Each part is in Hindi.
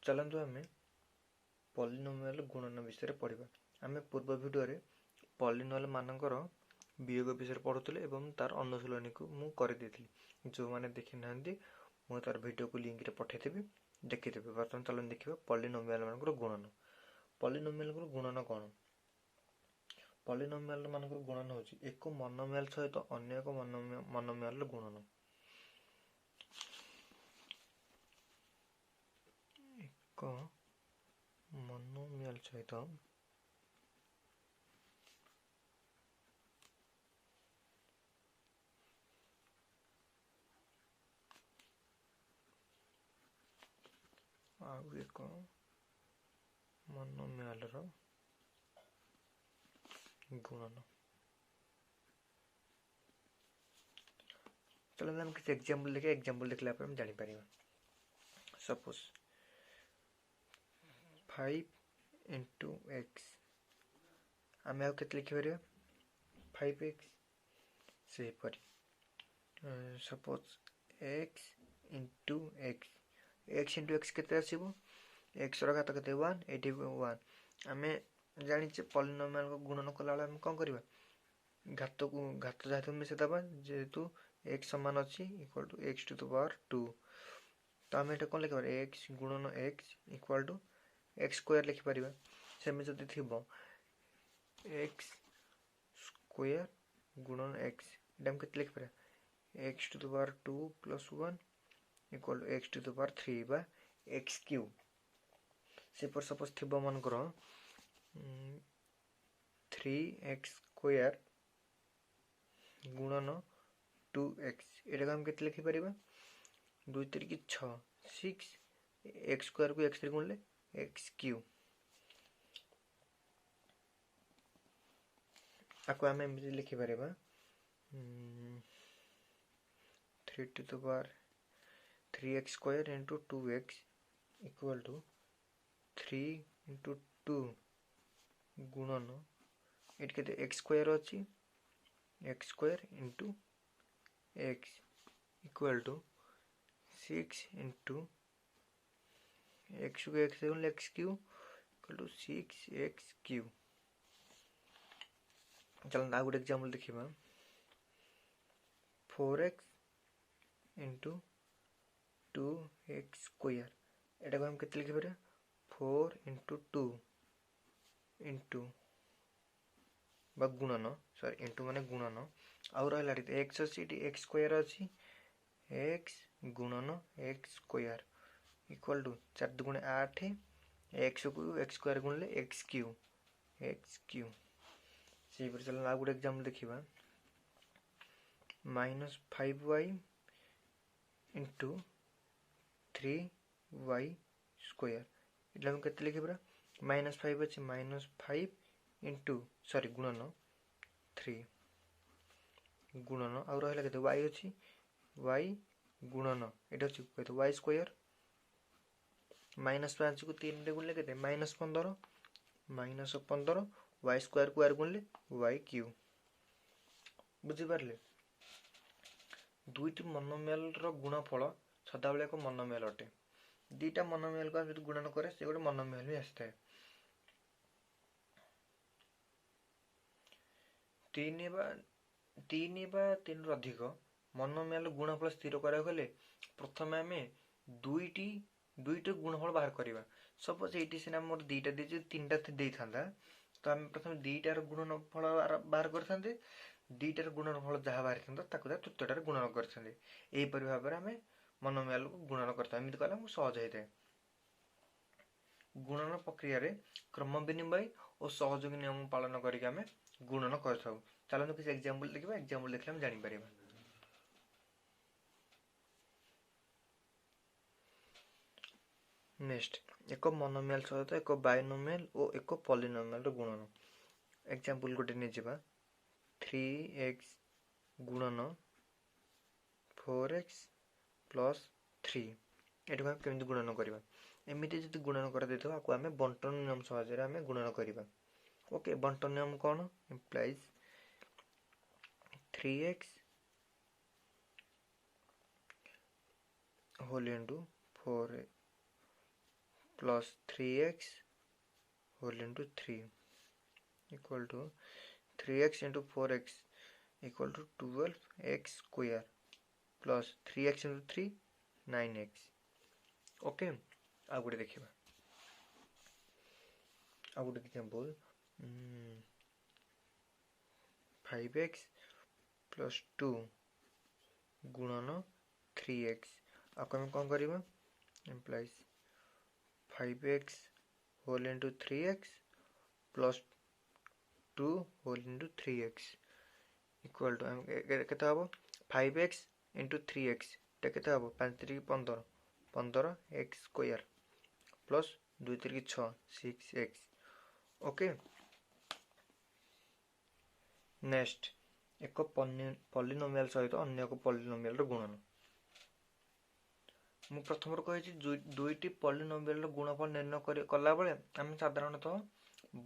चलतु आम पॉलिनोमियल गुणन विषय पढ़ा। आम पूर्व वीडियो रे पॉलिनोमियल मानकर वियोग विषय पढ़ुले और तार अनुशीलनी को मुझे करदेली। जो मैंने देखी ना मुझे तार वीडियो को लिंक रे पठेदेवी देखिदेवे। बर्तमान चलो देखा पॉलिनोमियल मानकर गुणन। पॉलिनोमियल गुणन कौन? पॉलिनोमियल मानकर गुणन हो एक मोनोमियल सहित अन्य एक मोनोमियल गुणन। एक मोनोमियल सहित आउ एक मोनोमियल गुणन। चलो हम किसी एग्जांपल देखे। एग्जांपल देखला पर हम जानि परिबा। सपोज 5 into x आम आउ केते लिखि परिबा 5x से परि। Suppose x into x into x केते आसीबो x रो घात केते 1 एटी 1। आमे जानिचे पॉलिनोमियल को गुणन कला हम कोन करबा घात को घात जाते मिसे दबा जेहेतु x समान अछि equal to x to the power 2। तो आम एटा कोन लिखबा x गुणन x equal to x square लिखि परिबा। सेमे जति थिबो x स्क्वायर गुणन x एटा हम केते लिखि परिबा x to the power 2 plus 1 equal to x to the power 3 बा x क्यूब। से पर सपोज थिबो मन करो 3x स्क्वायर गुणन 2x एटा हम केते लिखि परिबा 2 3 की 6 6 x स्क्वायर को x रे गुणले x क्यूब। आको हम एमि लिखि परिबा 3 to the power 3x square into 2x equal to 3 into 2 गुणन एट केते x स्क्वायर अछि x square into x equal to 6 into x को x से गुणले x cube equal to 6x cube. चलो आ गुड एग्जांपल देखिबा 4x into 2x स्क्वायर एटा को हम केते लिखि परिबा 4 into 2 into बा गुणन सॉरी into माने गुणन और रहला x अछि x स्क्वायर अछि x गुणन x स्क्वायर इक्वल टू 4 दुगुणे 8 x को x स्क्वायर गुणले x क्यूब से पर चलो आ गुड एग्जांपल देखिबा -5y into 3y स्क्वायर एटा हम केते लिखि परा -5 अछि -5 into सॉरी गुणन 3 गुणन और रहला केते y अछि y गुणन एटा अछि केते y स्क्वायर -5 को 3 रे गुणले केते -15 -15 y स्क्वायर को r गुणले y क्यूब। बुझि परले दुईटी मोनोमियल रो गुणफल सदाबेले एक मोनोमियल अटे। दुईटा मोनोमियल को जदि गुणन करे से गोटे मोनोमियल ही आस्ते। 3 बा 3 रो अधिक मोनोमियल गुणफल स्थिर करा गले प्रथम आमे दुईटी गुणफल बाहर करिबा। सपोज एटी सिना मोर दुईटा दे तीनटा दे थांदा तो आमे प्रथम दुईटार गुणनफल बाहर करथांते दुईटार गुणनफल जहा बाहर थांदा ताको तृतीयटार गुणन करथांते। एही परि भाबरे आमे मोनोमियल को गुणन करता एमिति कला सहज हेते। गुणन प्रक्रिया रे क्रम विनिमय और सहयोगी नियम पालन करिक आमे गुणन करथाउ। चलो किसी एग्जांपल देखिबा। एग्जांपल देखले हम जानि परिबा। नेक्स्ट एक मोनोमियल सहित एक बाइनोमियल और एक पॉलिनोमियल रो गुणन। एग्जांपल गोटे ने जिबा 3x गुणन 4x plus 3 एटा केमिति गुणन करबा। एमिति जदि गुणन कर देथो आको आमे बंटन नियम सहज रे आमे गुणन करबा। ओके बंटन नियम कोन implies 3x whole into 4 plus 3x whole into 3 equal to 3x into 4x equal to 12x square plus 3x into 3 9x. Okay आ गोटे देखिबा आ गोटे एग्जांपल 5x plus 2 गुणन 3x आपको हम कौन करिबा implies 5x whole into 3x plus 2 whole into 3x equal to केता हबो 5x into 3x टा केता हबो 5 3 15 15 x square plus 2 3 6 6x okay next एक पॉलिनोमियल सहित अन्य एक पॉलिनोमियल रो गुणन मु प्रथम रो कहि दुईटी पॉलिनोमियल रो गुणफल निर्णय कला बेले हम साधारणतः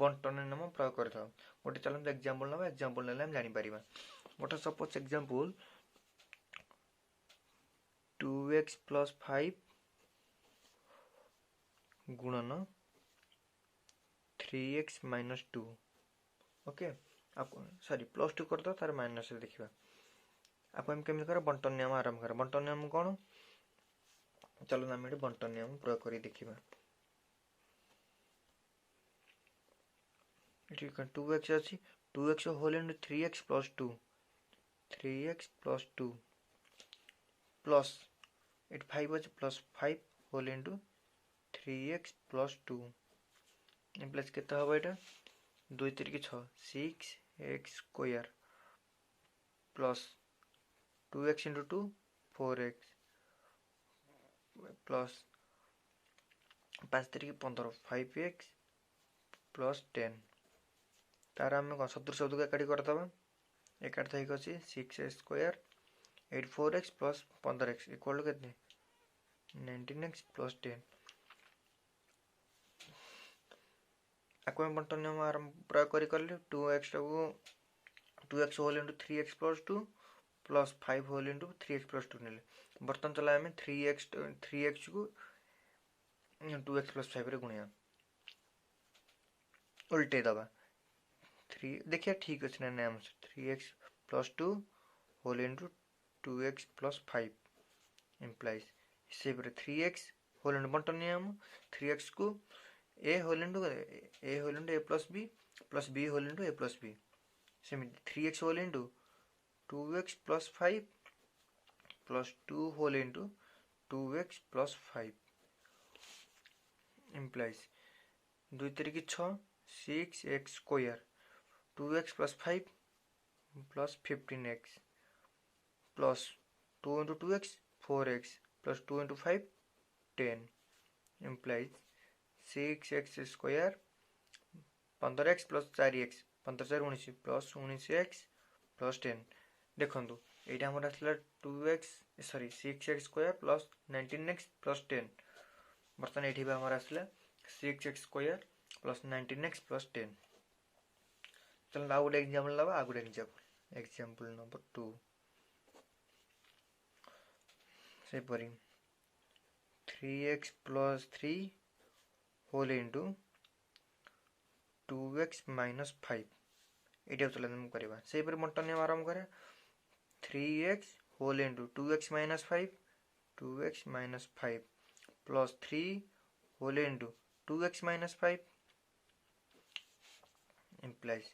बंटन नियम प्रयोग करथाउ गोटे चलन एग्जांपल नेले हम जानि परिबा गोटे सपोज एग्जांपल 2x plus 5 गुणन 3x minus 2 ओके आपको सॉरी प्लस 2 कर दो तार माइनस रे देखिबा आप हम केमि कर बंटन नियम आरंभ कर बंटन नियम कोन चलो हम एठी बंटन नियम प्रयोग करी देखिबा एठी 2x अछि 2x whole into 3x plus 2 3x plus 2 plus it 5 अछि plus 5 whole into 3x plus 2 implies केता होबा एटा 2 3 6 6x square plus 2x into 2 4x plus 5 3 15 5x plus 10 तार हम को सदृश शब्द को एकाठी करतबा एकाठी थाई अछि 6x square 8 4x plus 15x equal to केते 19x प्लस 10 आपको हम बंटन नियम आरंभ प्रयोग करी करले 2x को 2x whole into 3x plus 2 plus 5 whole into 3x plus 2 नेले बर्तन चला हमें 3x को 2x plus 5 रे गुणिया उल्टे दबा 3 देखिए ठीक अछि ना नाम 3x plus 2 whole into 2x plus 5 implies इसे पर 3x होल इनटू बंटन नियम 3x को a whole into a plus b whole into a plus b same 3x whole into 2x plus 5 plus 2 whole into 2x plus 5 implies 2 3 6 6x square 2x plus 5 plus 15x plus 2 into 2x 4x plus 2 into 5 10 implies 6x square 15x plus 4x 15 4 19 plus 19x plus 10 देखंतु एटा हमर असला 2x sorry 6x square plus 19x plus 10 बर्तन एठी बा हमर असला 6x square plus 19x plus 10 चल आ गुड एग्जांपल लबा आ गुड एग्जांपल नंबर 2 से परी 3x plus 3 whole into 2x minus 5 एटा चला हम करबा से पर बंटन नियम आरंभ करे 3x whole into 2x minus 5 2x minus 5 plus 3 whole into 2x minus 5 implies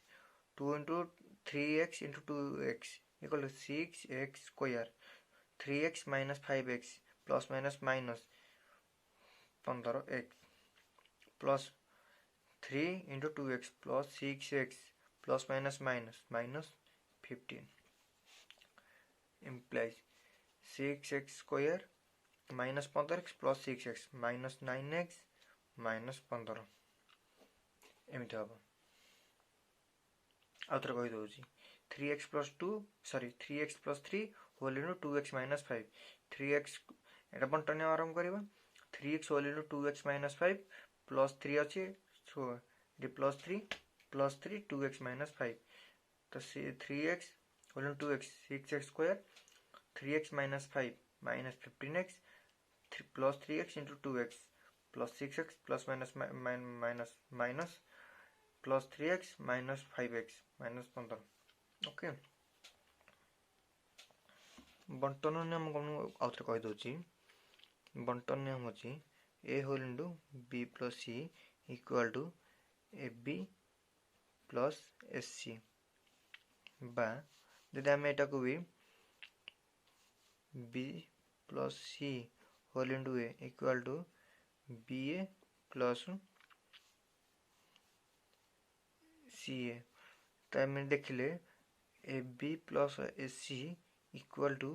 2 into 3x into 2x equal to 6x square 3x minus 5x plus minus minus 15x plus 3 into 2x plus 6x plus minus minus minus 15 implies 6x square minus 15x plus 6x minus 9x minus 15 एमिति हबो आउतर कहि दोछि 3x plus 2 sorry 3x plus 3 whole into 2x minus 5 3x एटा बंटन आरंभ करबा 3x whole into 2x minus 5 plus 3 अछि सो डी plus 3 2x minus 5 तो 3x whole into 2x 6x square 3x minus 5 minus 15x 3 plus 3x into 2x plus 6x plus minus plus 3x minus 5x minus 15 okay बंटन नियम कौन आउ थे कही दूची बंटन नियम होची a whole into b plus c equal to ab plus sc बा यदि आम एटा को भी b plus c whole into a equal to ba plus ca तो आम देखिले ab plus sc equal to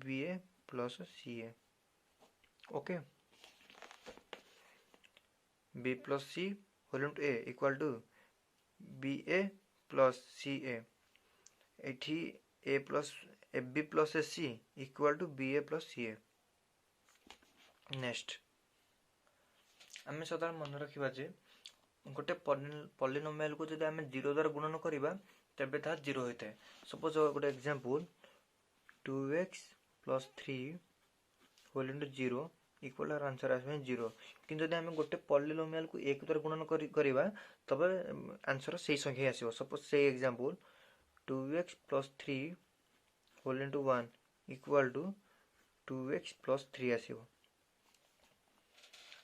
ba plus ca okay b plus c whole into a equal to ba plus ca एठी a plus ab plus sc equal to ba plus ca next आम सदा मन रखा जे गोटे पॉलिनोमियल को जब आम 0 द्वारा गुणन करवा तेबे ता 0 होता है सपोज गोटे example 2x plus 3 whole into 0 equal answer आसे 0 किंतु जब आम गोटे पॉलिनोमियल को 1 द्वारा गुणन करवा तब आंसर से संख्या आसो सपोज से example 2x plus 3 whole into 1 equal to 2x plus 3 आसो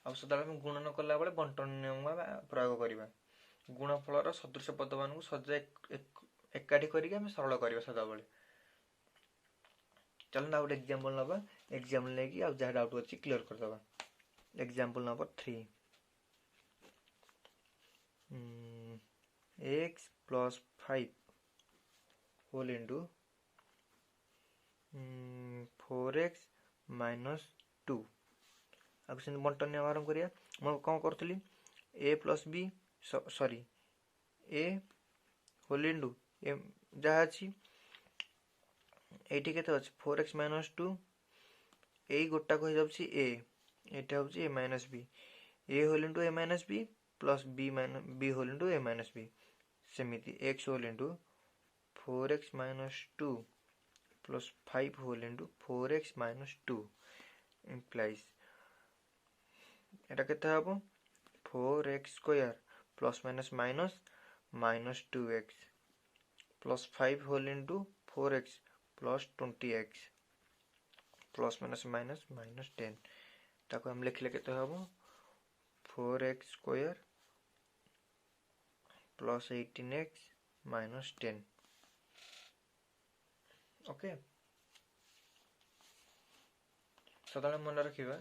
अब सदा गुणन कला बेले बंटन नियम प्रयोग करवा गुणफल सदृश पद मान सजा एकाठी करके सरल करवा सदा बेले चलो गोटे एग्जांपल नवा एग्जांपल लेकिन आ जहाँ डाउट अच्छी क्लियर करदे example number 3 x plus 5 whole into 4x minus 2 अब से बंटन नियम आरंभ करिया मैं कौन करथली a plus b sorry a whole into जहाँ अच्छी एटी केते अछि 4x माइनस 2 ए गोटा को जाउछि a एटा होछि a minus b a whole into a minus b plus b whole into a minus b सेमिति x whole into 4x minus 2 plus 5 whole into 4x minus 2 implies एटा केते हबो 4x square plus minus minus minus 2x plus 5 whole into 4x plus 20x plus minus minus minus 10 ताको हम लिखले केते हबो 4x square plus 18x minus 10 okay सदा मन रखिबा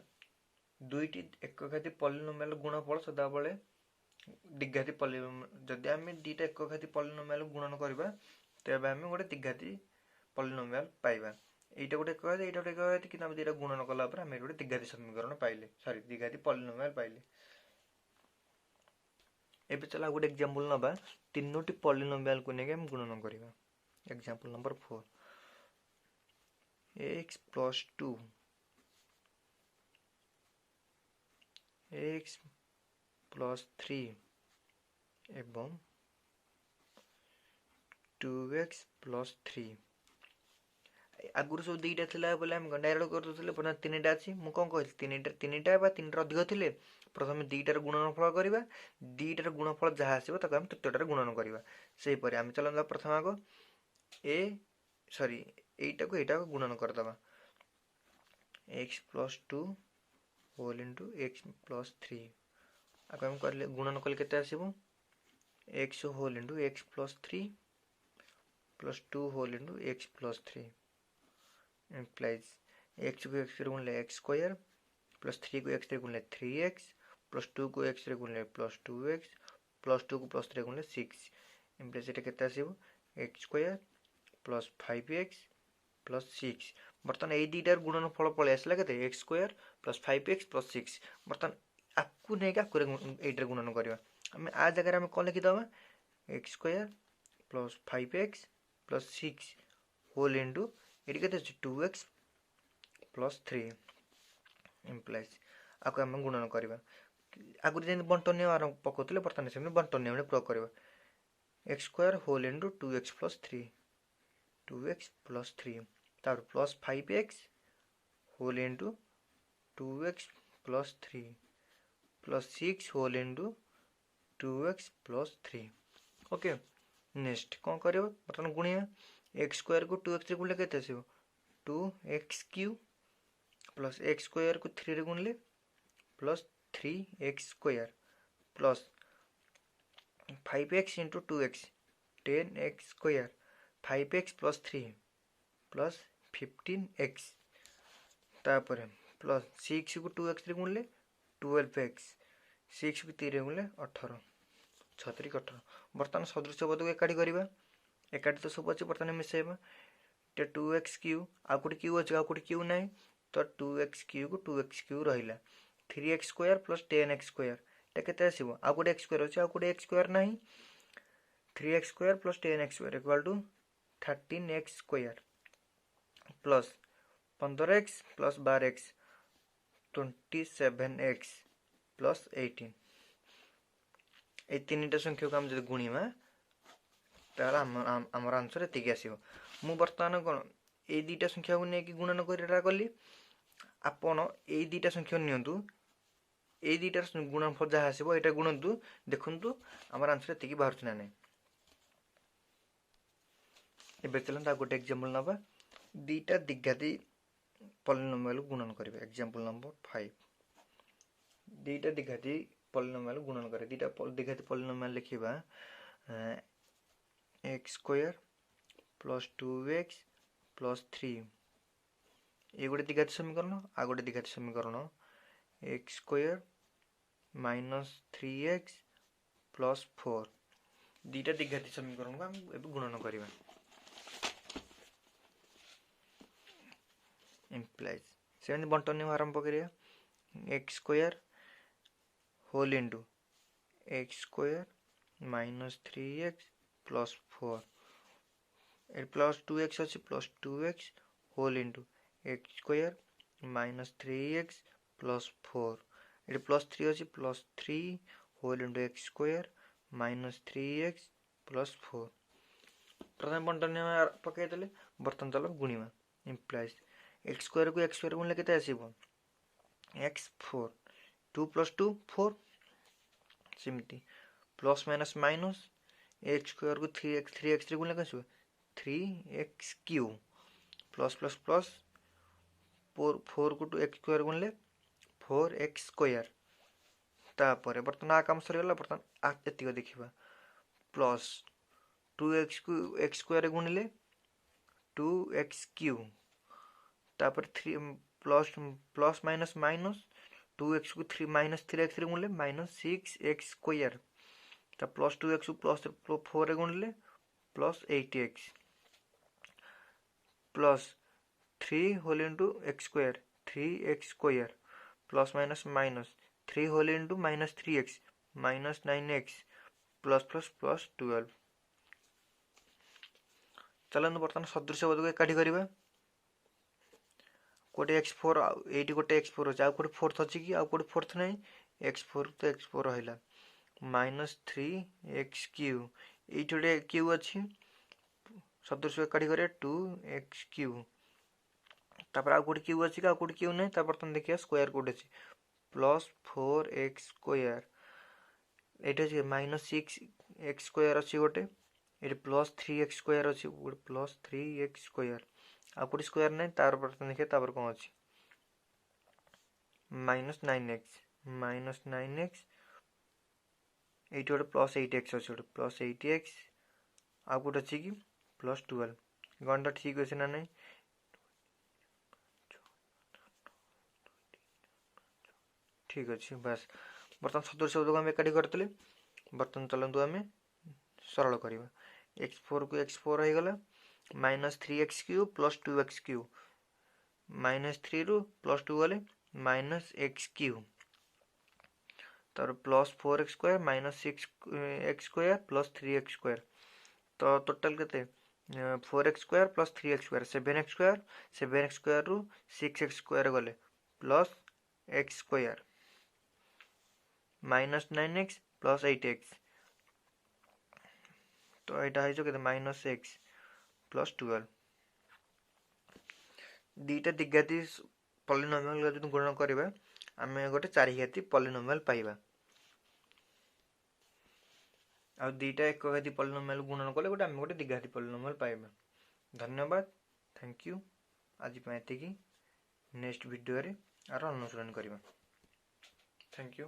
दुईटी एकघाती पॉलिनोमियल गुणफल सदा बेले द्विघाती पॉलिनोमियल जदि आम दुईटा एकघाती पॉलिनोमियल गुणन करबा तेबे आम गोटे द्विघाती पॉलिनोमियल पाइबा एटा गोटे एकघाती एटा गोटे एकघाती कि आम दुईटा गुणन कला पर आम गोटे द्विघाती समीकरण पाइले सॉरी द्विघाती पॉलिनोमियल पाइले एबे चला गोटे एग्जांपल नबा तीनोटी पॉलिनोमियल को नेके हम गुणन करबा example number 4 x plus 2 x plus 3 एवं 2x प्लस 3 आगुर सब दुईटा थिला बोले हम डायरेक्ट कर दउतले पर तीनटा अछि मु कोन कहल तीनटा बा तीनटा अधिक थिले प्रथम दुईटार गुणनफल करबा दुईटार गुणनफल जहा आसीबो ताको हम तृतीयटार गुणन करबा सेही परे हम चलन प्रथम आगो ए सॉरी एटा को गुणन कर दबा x plus 2 whole into x plus 3 आको हम करले गुणन कल केते आसीबो x whole into x plus 3 plus 2 whole into x plus 3 implies x को x रे गुणले x स्क्वायर प्लस 3 को x रे गुणले 3x प्लस 2 को x रे गुणले प्लस 2x प्लस 2 को प्लस 3 गुणले 6 इम्प्लाइज एटा केते आसीबो x square plus 5x plus 6 बर्तन ए दुईटार गुणनफल पळे आसला केते x square plus 5x plus 6 बर्तन आकु नेका करे एटार गुणन करबा हम आ जगह हम कोन लिखि दबा x square plus 5x plus 6 whole into एटी केते 2x प्लस 3 इम्प्लाइज आको हम गुणन करबा आगु जे बंटन नियम आरंभ पकोतले बर्तन से बंटन नियम प्रयोग करबा x square whole into 2x plus 3 2x plus 3 तार plus 5x whole into 2x plus 3 plus 6 whole into 2x plus 3। Okay next कौन कर बर्तमान गुणिया एक्स स्क्वायर को 2x गुणिले के 2x Q plus x square को 3 गुणिले plus 3x square plus 5x into 2x 10x square 5x plus 3 plus 15x तापर प्लस 6 को 2x गुणिले 12x 6 को 3 गुणिले 18 36 18। बर्तमान सदृश पद को एकाठी करवा एकाठी तो सब अच्छे बर्तमान मिसेबा 2x क्यू आउ गोटे क्यू अच्छे आउ गोटे क्यू ना तो 2x क्यू को 2x क्यू रहा 3x square plus 10x square के आसो आउ गोटे एक्स स्क्वायर अच्छे आउ गोटे एक्स स्क्वायर ना 3x square plus 10x square equal to 13x square plus 15x plus 12x 27x plus 18 ये तीन संख्या को आम जो गुणिमा आमर आंसर एति आसो। मु बर्तमान कौन ये दुटा संख्या को लेकिन गुणन कली आपण ये दुटा संख्या नियंतु ये दुटार गुणनफल जहाँ आसो यहाँ गुणतु देखु आमर आंसर एति बाहर ना ना। ए चलता गोटे एग्जांपल नवा दुटा द्विघाती पॉलिनोमियल गुणन करेंगे। एग्जांपल नंबर 5 दुटा द्विघाती पॉलिनोमियल गुणन करें दुटा द्विघाती पॉलिनोमियल लिखा x square plus 2x plus 3 ये गोटे द्विघाती समीकरण आ गोटे द्विघाती समीकरण x square minus 3x plus 4 दुटा द्विघाती समीकरण को हम गुणन करवा इम्प्लाइज से बंटन आरंभ करिया x square whole into x square minus 3x plus 4 plus 2x अच्छी plus 2x whole into x square minus 3x plus 4 ये प्लस 3 अच्छी plus 3 whole into x square minus 3x plus 4 प्रथम बंटन पकईदे बर्तमान चलो गुणिमा इम्प्लाइज एक्स स्क्वायर गुणिले के आसो एक्स 4 2 प्लस 2 4 सेमती plus minus minus x square को 3x गुणिले के आसो 3x Q plus plus plus 4 को 2x स्क्वायर गुणिले 4x स्क्वायर तापर बर्तमान आ काम सरीगला बर्तमान एतिक देखा प्लस 2x को x स्क्वायर गुणिले 2x क्यू तापर 3 plus plus minus minus 2x को 3 माइनस 3x गुणिले minus 6x square plus 2x को प्लस 4 गुणिले plus 8x plus 3 whole into x square 3x square plus minus minus 3 whole into minus 3x minus 9x plus plus plus 12। चलते बर्तमान सदृश पद को एकाठी करवा गोटे x4 ये गोटे x4 अच्छे आउ गोटे फोर्थ अच्छी कि आउ गोटे फोर्थ ना x4 तो x4 रहा माइनस 3x क्यू ये गोटे क्यू अच्छी सदृश एकाठी कर 2x क्यू तापर आउ गोटे क्यू अच्छी आउ गोटे क्यू ना बर्तमान देखिए स्क्वायर कोड अच्छी प्लस 4x स्क्वायर ये माइनस 6x स्क्वायर अच्छी गोटे ये प्लस 3x स्क्वायर अच्छी गोटे प्लस 3x स्क्वायर आउ गोटे स्क्वायर ना बर्तमान देखिए कौन अच्छी माइनस 9x ये गोटे प्लस 8x अच्छे गोटे प्लस 8x आउ गोटे अच्छी कि प्लस 12 गणटा ठीक अच्छे ना नहीं ठीक अच्छे बस बर्तमान सदृश शब्द को आम एकाठी करते बर्तमान चलतु आम सरल करवा x4 को x4 हो गला minus 3x Q plus 2x Q minus 3 रु प्लस 2 गले माइनस x क्यू तर plus 4x square minus 6x square plus 3x square तो टोटल के 4x square plus 3x square 7x square रु 6x स्क्वायर गले plus x square minus 9x plus 8x तो यहाँ हो माइनस x प्लस 12 दुटा द्विघाती पॉलिनोमियल जो गुणन करवा आमे गोटे चारिघाती पॉलिनोमियल पाइबा आ दीटा एक घाती पॉलिनोमियल गुणन कले गोटे आमे गोटे द्विघाती पॉलिनोमियल पाइबा। धन्यवाद, थैंक यू। आज एतिकी नेक्स्ट वीडियो रे आर अनुसरण करिबा। Thank you.